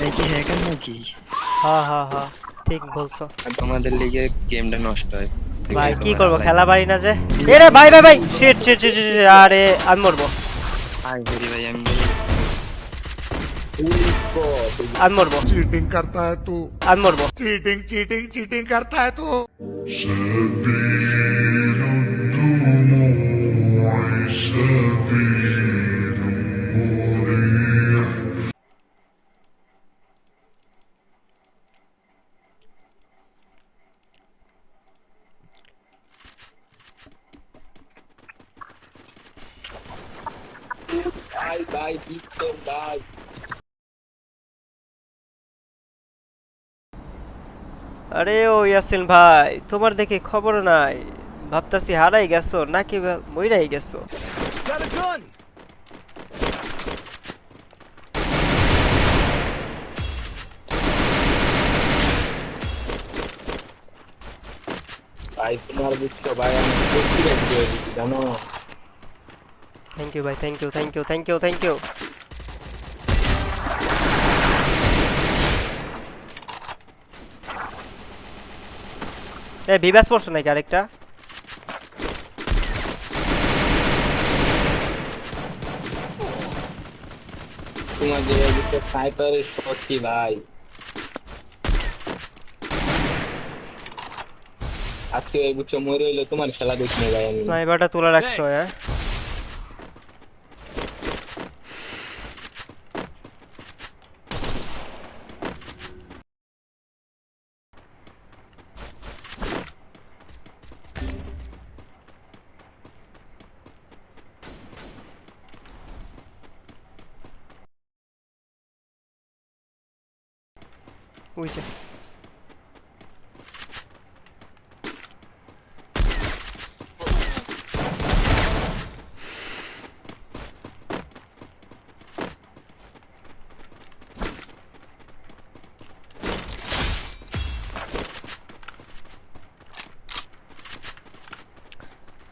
এই কি হ্যাকার নাকি? হ্যাঁ হ্যাঁ হ্যাঁ, ঠিক বলছো। আর তোমাদের লিগে গেমটা নষ্ট হয়, ভাই দেখে কি তোমরা করবো, হালাই খেলা দাও। পারি না যে। এরে ভাই ভাই ভাই, শিট শিট শিট শিট, আরে আমি মরবো। আই ভেরি ভাই, আমি বলি पुलिस को আমি মরবো। चीटिंग करता है तू। আমি मरबो। चीटिंग चीटिंग चीटिंग करता है तू। سبيل الدموع سبيل مريح. Bye bye big bye. আরে ও ইয়াসিন ভাই, তোমার দেখি খবর নাই। ভাবতাছি হারাই গেছো নাকি মইরাই গেছো। भाई तुम्हारे बुक भाई हम कुछ रख दो जानो। থ্যাংক ইউ ভাই, thank you thank you thank you thank you. এ বিবাস পড়ছো নাকি আরেকটা? तुम्हारे जो बुक स्नाइपर शॉट की भाई আজকে এই বুক মরে হইলো তোমার খেলা দেখনে ভাই আমি। স্নাইপারটা তুলে রাখছো হ্যাঁ? ওই যে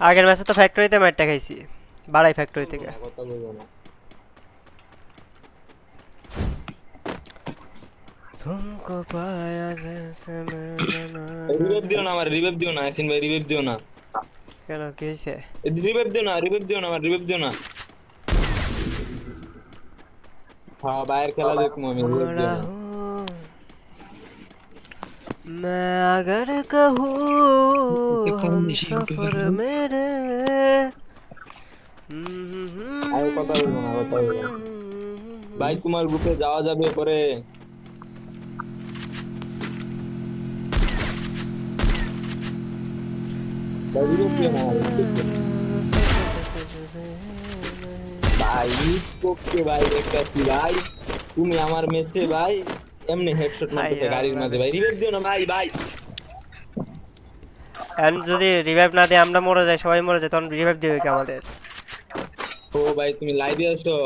আগের ম্যাচে তো ফ্যাক্টরিতে ম্যাটটা খাইছি, বাড়াই ফ্যাক্টরি থেকে। কথা বলবো না। तुमको पाया जैसे मैंने ना রিভাইভ দিও না আমার, রিভাইভ দিও না ইয়াসিন ভাই, রিভাইভ দিও না। কেন কি হয়েছে? রিভাইভ দিও না, রিভাইভ দিও না আমার, রিভাইভ দিও না। হ্যাঁ বাইরের খেলা দেখবো আমি, রিভাইভ দিও मरा না। हूँ मैं अगर कहूँ हम सफर मेरे। আমি কথা বলবো না, কথা বলবো না। ভাই তোমার গ্রুপে যাওয়া যাবে পরে? ভাই রিভাইভ দিও না আমার, রিভাইভ দিও না। ভাই ওকে ভাই দেখতেছি ভাই, তুমি আমার মেসে ভাই এমনি হেডশট মারতেছে গাড়ির মাঝে। ভাই রিভাইভ দিও না ভাই, ভাই এখন যদি রিভাইভ না দিয়ে আমরা মরে যাই, সবাই মরে যায়, তখন রিভাইভ দিবে কি আমাদের? ও ভাই তুমি লাইভে আছো?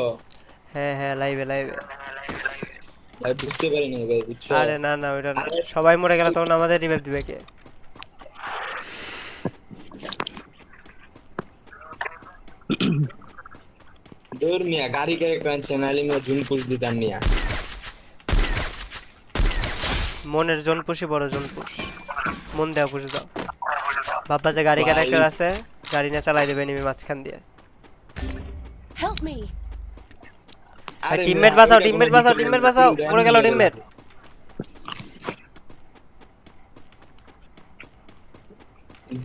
হ্যাঁ হ্যাঁ, লাইভে লাইভে। ভাই বুঝতে পারি না ভাই, বুঝছো? আরে না না, ওইটা না, সবাই মরে গেলে তখন আমাদের রিভাইভ দিবে কে? দৌড় মিয়া গাড়ি ক্যারেক্টার আনছে, নাহলে মিয়া ঝুম পুশ দিতাম মিয়া। মনের জন পুষি, বড় জন পুষ, মন দেওয়া পুষে দাও। বাবা যে গাড়ি ভাই। ক্যারেক্টার আছে, গাড়ি না চালাই দেবে নিমি মাঝখান দিয়ে। Help me! আরে টিমমেট মিয়া, বাঁচাও, এটা টিমমেট কোনো বাঁচাও, বিষয় টিমমেট না, বাঁচাও, তুমি মরে গেল random টিমমেট। গেছো।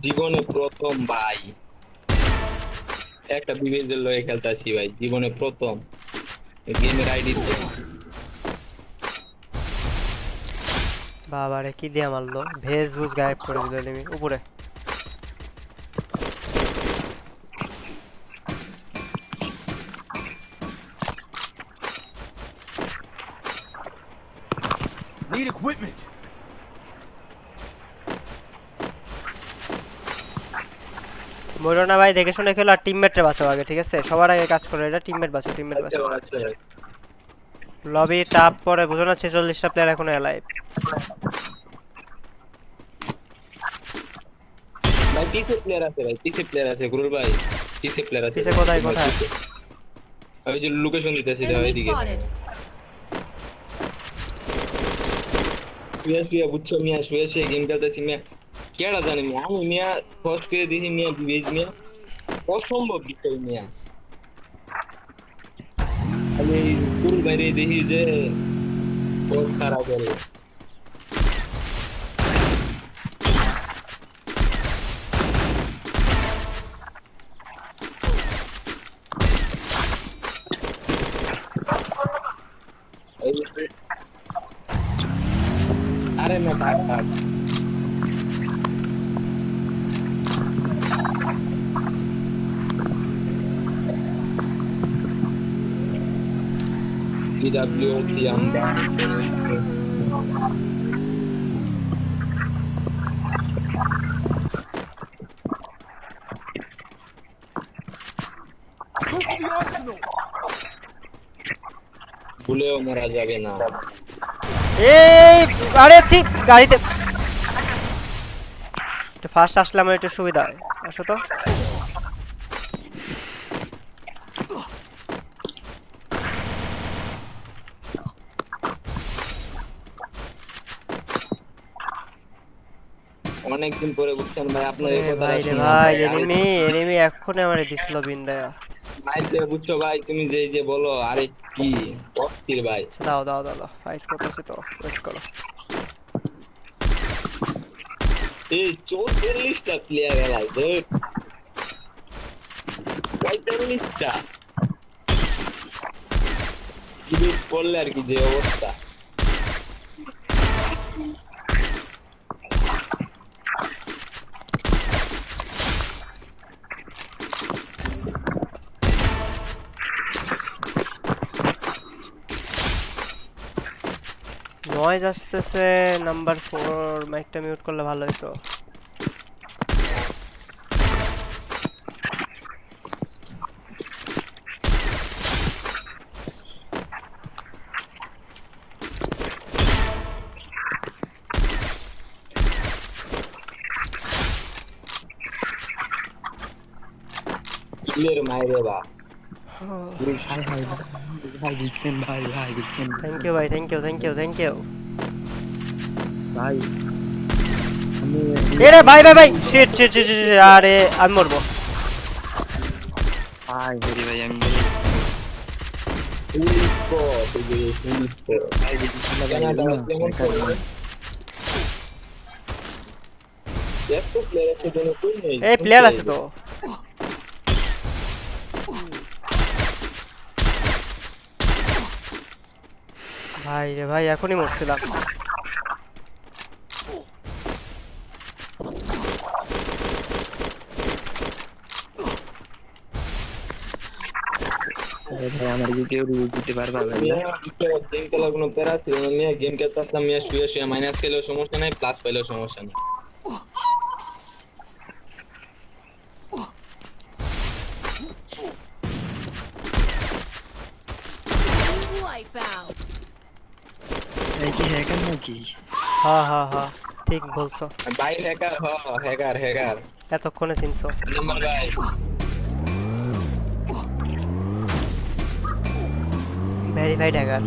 জীবনে প্রথম ভাই একটা বিবেচের লয়ে খেলতেছি ভাই, জীবনে প্রথম গেমের আইডি। বাবারে কি দিয়ে মারলো, ভেজ ভুজ গায়েব করে দিল নিমি উপরে। Need equipment. মরো না ভাই, দেখে শুনে খেলো, আর টিমমেটরে বাঁচাও আগে, ঠিক আছে? সবার আগে কাজ করো এটা, টিমমেট বাঁচাও, টিমমেট আচ্ছা বাঁচাও। আচ্ছা লবি টাপ পরে বুঝো না, 46টা প্লেয়ার এখনো অ্যালাইভ। ভাই পিছে প্লেয়ার আছে, ভাই পিছে প্লেয়ার আছে গুরুর ভাই, পিছে প্লেয়ার আছে। পিছে কোথায় কোথায়? ওই যে লোকেশন দিতেছি দাও Enemy এইদিকে। spotted. শুয়ে বুঝছো মিয়া শুয়ে গেম খেলতেছি মিয়া কেডা জানে মিয়া আমি মিয়া ফার্স্ট করে দেখি মিয়া বিবেজ মিয়া অসম্ভব বিষয় মিয়া আমি পুরো বাইরে দেখি যে বহুত খারাপ হলো अरे मैं भाग CWC Go to the arsenal. ভুলেও মারা যাবে না এই আরে ছি গাড়িতে তো ফার্স্ট আসলাম একটু সুবিধা হয় আসো তো অনেকদিন পরে বুঝছেন ভাই আপনার এই এ কথাটা ভাই রে শুনলাম ভাই ভাই। এনিমি এক্ষুনি আমারে দিছিল বিন্দায়া মাইকে বুঝছো ভাই তুমি যে বলো আরে কি অস্থির ভাই আচ্ছা, দাও দাও দাও দাও ফাইট করতেছি তো ওয়েট করো এই 44টা প্লেয়ার এলাই দেখ 45টা কি করলে আর কি যে অবস্থা নয়েজ আসতেছে নাম্বার 4 মাইকটা মিউট করলে ভালো হতো প্লেয়ার মাইরে বা ভাই দিচ্ছেন ভাই দিচ্ছেন থ্যাংক ইউ ভাই থ্যাংক ইউ ভাই আমি এরে ভাই শিট আরে আমি মরবো ভাই মেরি ভাই আমি পুলিশ কো পুলিশ কো ভাই দিচ্ছেন কানাডা কেমন করে এত প্লেয়ার আছে যেন কই নেই এই প্লেয়ার আছে তো ভাই রে ভাই এখনই মরছিলাম ভাই আমার কি কেউ রিভিউ দিতে পারবে ভাই গেম খেলার কোনো প্যারা ছিল না মিয়া গেম খেলতে আসলাম মিয়া শুয়ে মাইনাস খেলেও সমস্যা নাই প্লাস পাইলেও সমস্যা নেই Wipeout. এই কি হ্যাকার নাকি হ্যাঁ ঠিক বলছো ভাই হ্যাকার এতক্ষণে চিনছো নাম্বার ভাই ভেরিফাইড হ্যাকার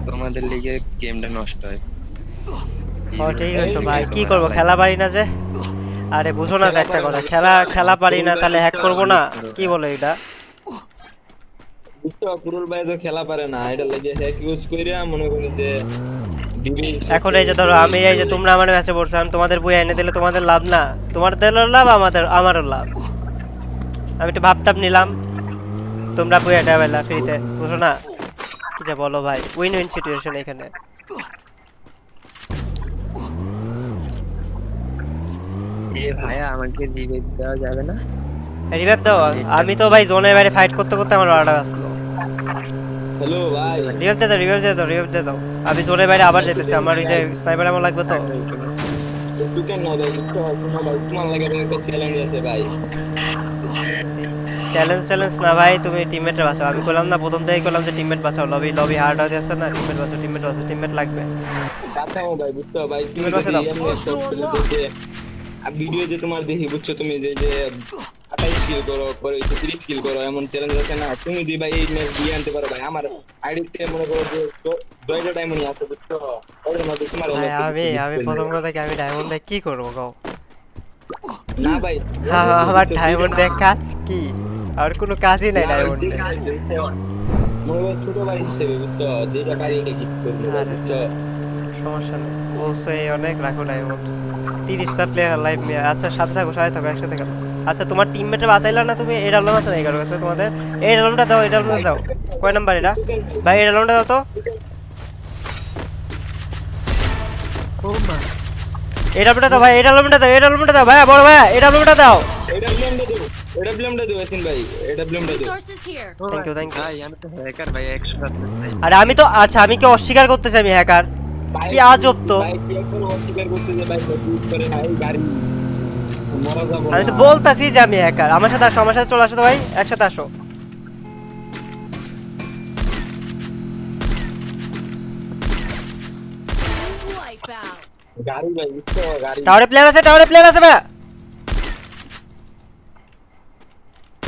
তোমাদের লিগে গেমটা নষ্ট হয় ও ঠিক আছে ভাই কি করব খেলা পারি না যে আরে বুঝো না তো একটা কথা খেলা পারি না তাহলে হ্যাক করব না কি বলে এটা পুরুল ভাই তো খেলা পারে না এটা লাগে হ্যাক ইউজ কইরা মনে করি যে এখন এই যে ধরো আমি এই যে তোমরা আমার ম্যাচে পড়ছো আমি তোমাদের বই এনে দিলে তোমাদের লাভ না তোমাদের লাভ আমারও লাভ আমি একটু ভাবটাপ নিলাম তোমরা বই এটা বেলা ফ্রিতে বুঝো না কি যে বলো ভাই উইন সিচুয়েশন এখানে এ ভাইয়া আমাকে রিভাইভ দেওয়া যাবে না রিভাইভ দাও আমি তো ভাই জোনের বাইরে ফাইট করতে আমার বারোটা আসলো হ্যালো ভাই রিভাইভ দে দাও আমি জোনের বাইরে আবার যেতেছি আমার ওই যে স্নাইপার আমার লাগবে তো টুকেন না ভাই তোমার লাগে একটা চ্যালেঞ্জ আছে ভাই চ্যালেঞ্জ না ভাই তুমি টিমমেটরে বাঁচাও আমি কইলাম না প্রথম থেকেই কইলাম যে টিমমেট বাঁচাও লবি হার্ড হয়ে যাচ্ছে না টিমমেট লাগবে বাঁচাও ভাই বুঝছো ভাই তুমি টিমমেট বাঁচাও ভিডিও যে তোমার দেখি বুঝছো তুমি যে কিল করো, পরে 30 কিল করো, এমন চ্যালেঞ্জ আছে না? তুমি যদি ভাই এই ম্যাচ দিয়ে আনতে পারো ভাই, আমার আইডিতে মনে করো যে 2টা ডায়মন্ড আছে, বুঝছো? ওটার মধ্যে তোমার ভাই আমি প্রথম কথা কি আমি ডায়মন্ডে কি করবো গো? না ভাই, আমার ডায়মন্ডে কাজ কি? আর কোনো কাজই নাই ডায়মন্ডে। মনে করো ছোট ভাই হিসেবে, বুঝছো? যেটা পারি এটা গিফট করবো, বুঝছো? সমস্যা নেই, বলছো এই অনেক রাখো ডায়মন্ড। 30টা প্লেয়ার লাইভ নিয়ে, আচ্ছা সাথে থাকো একসাথে গেল। আচ্ছা তোমার টিমমেটে বাঁচাইলা না তুমি? এই ডালম আছে না এগারো কাছে তোমাদের? এই ডালমটা দাও, এই ডালমটা দাও। কয় নাম্বার এটা ভাই? এই ডালমটা দাও তো। এই ডালমটা দাও ভাই, এই ডালমটা দাও, এই ডালমটা দাও ভাইয়া, বড় ভাইয়া এই ডালমটা দাও। এটা ব্লেমটা দেবো, এটা ব্লেমটা দেবো এতিন ভাই, এটা ব্লেমটা দেবো। Resources here. থ্যাংক ইউ ভাই আমি তো হ্যাকার ভাই 100% ভাই। আরে আমি তো আচ্ছা আমি কি অস্বীকার করতেছি আমি হ্যাকার? কি আজব তো। ভাই কি করে অস্বীকার করতে যে ভাই ইউজ করে না এই গাড়ি মরা যাবো আমি তো না। বলতাছি যে আমি হ্যাকার। আমার সাথে আসো, আমার সাথে চলে আসো তো ভাই, একসাথে আসো। Wipeout. গাড়ি ভাই, বুঝছো? গাড়ি টাওয়ারে প্লেয়ার আছে, টাওয়ারে প্লেয়ার আছে ভাইয়া।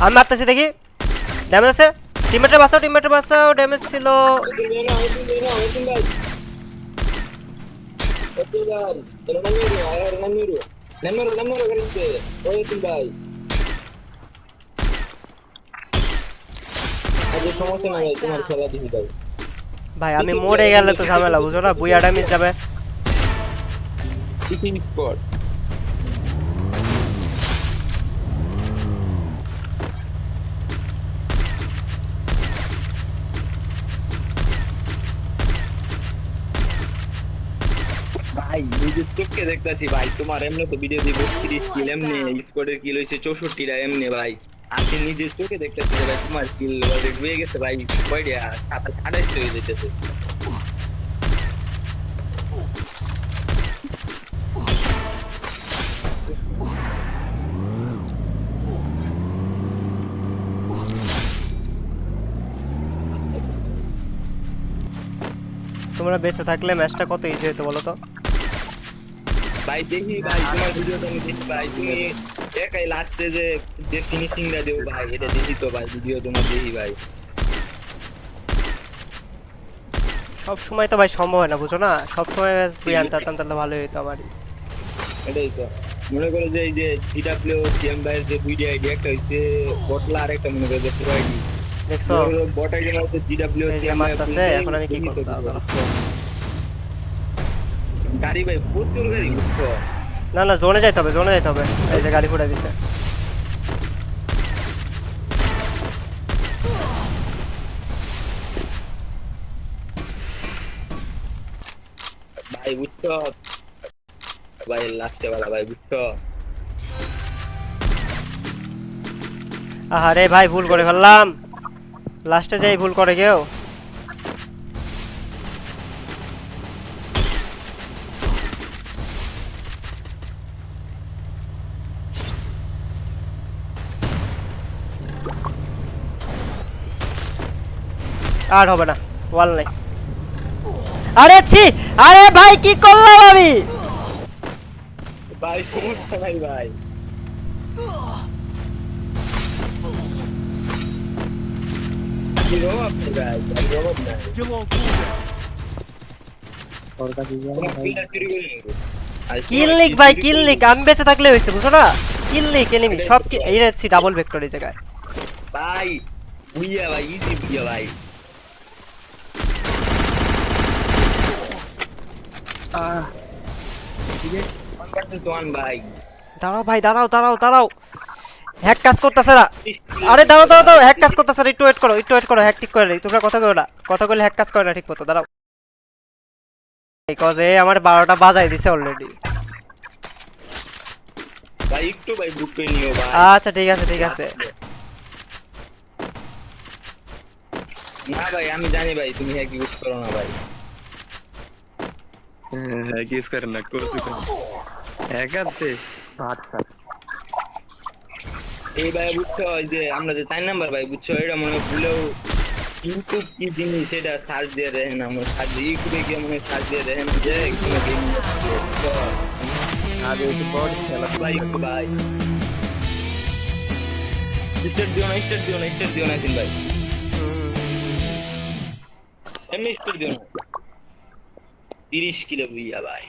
আমি মারতেছি দেখি, ড্যামেজ আছে। টিমমেটে বাঁচাও, ড্যামেজ ছিল। ভাই আমি মরে গেলে তো ঝামেলা, বুঝো না? বুইয়া ড্যামেজ যাবে। ভাই নিজের চোখকে দেখতেছি ভাই, তোমার এমনি তো ভিডিও দিব 30 কিল, এমনি স্কোয়াডের কিল হইছে 64টা, এমনি ভাই আমি নিজের চোখে দেখতেছি যে ভাই তোমার কিল অলরেডি হয়ে গেছে ভাই, কয়টা 27 হয়ে যেতেছে। তোমরা বেঁচে থাকলে ম্যাচটা কত ইজি হতো বলো তো? ভাই দেখি ভাই তোমার ভিডিওটা আমি দেখি ভাই, তুমি একাই লাস্টে যে যে ফিনিশিংটা দেও ভাই, এটা দেখি তো ভাই, ভিডিও তোমার দেখি ভাই। সব সময় তো ভাই সম্ভব হয় না, বুঝো না? সব সময় বুই আনতাম তাহলে ভালোই হতো আমারই। এটাই তো মনে করো যে এই যে জিডাব্লিউ সিএম ভাইয়ের যে ভিডিও আইডি একটা হইছে বটলা, আর একটা মনে করো যে পুরো আইডি দেখছো বট আইডি হচ্ছে জিডাব্লিউ এই যে সিএম ভাই। মারতাছে, এখন আমি কি করব? গাড়ি ভাই প্রচুর গাড়ি, বুঝছো? না না জোনে যাইতে হবে, জোনে যাইতে হবে। এই যে গাড়ি ফুটাই দিছে। ভাই বুঝছো ভাই, লাস্টে বেলা ভাই, বুঝছো? আরে ভাই ভুল করে ফেললাম, লাস্টে যাই ভুল করে কেউ। আর হবে না, ওয়াল নাই। আরে ছি, আরে ভাই কি করলাম আমি? ভাই সমস্যা নাই ভাই, কি রোবট ভাই, ভাই রোবট না। Still on cooldown. তোর কাছে যা তোমার ভাই। কিলটা চুরি করে নিবো। আর কিল তোমার লিক কিল ভাই, চুরি কিল করে লিক। আমি বেঁচে থাকলে হয়েছে, বুঝো না? কিল লিক এনিমি সব কি এই রেছি ডাবল ভেক্টর এই জায়গায়। ভাই বুইয়া ভাই, ইজি বুইয়া ভাই। ঠিক আছে 1 ভাই। দাঁড়াও ভাই, দাঁড়াও। হ্যাক কাজ করতেছে না। আরে দাঁড়াও, হ্যাক কাজ করতেছে না। একটু ওয়েট করো, হ্যাক ঠিক করে নেই। তোমরা কথা কইও না, কথা কইলে হ্যাক কাজ করে না ঠিক মতো। দাঁড়াও, বিকজ এ আমার 12টা বাজাই দিছে অলরেডি। ভাই একটু ভাই বুক করে নিও ভাই। আচ্ছা ঠিক আছে। না ভাই আমি জানি ভাই তুমি হ্যাক ইউজ করো না ভাই। হ্যাঁ গেস করে না করছি তো হ্যাকার তে আচ্ছা এই ভাই বুঝছো, ওই যে আমরা যে 4 নাম্বার ভাই, বুঝছো? এটা মনে ভুলেও ইউটিউব কি জিনিস সেটা সার্চ দিয়ে দেখেন, আমরা সার্চ ইউটিউবে গিয়ে মনে সার্চ দিয়ে দেখেন যে কোনো গেম আগে একটু বড় খেলা ভাই একটু ভাই স্টেট দিও না ইয়াসিন ভাই এমনি স্টেট দিও না 30 কিলো বুইয়া ভাই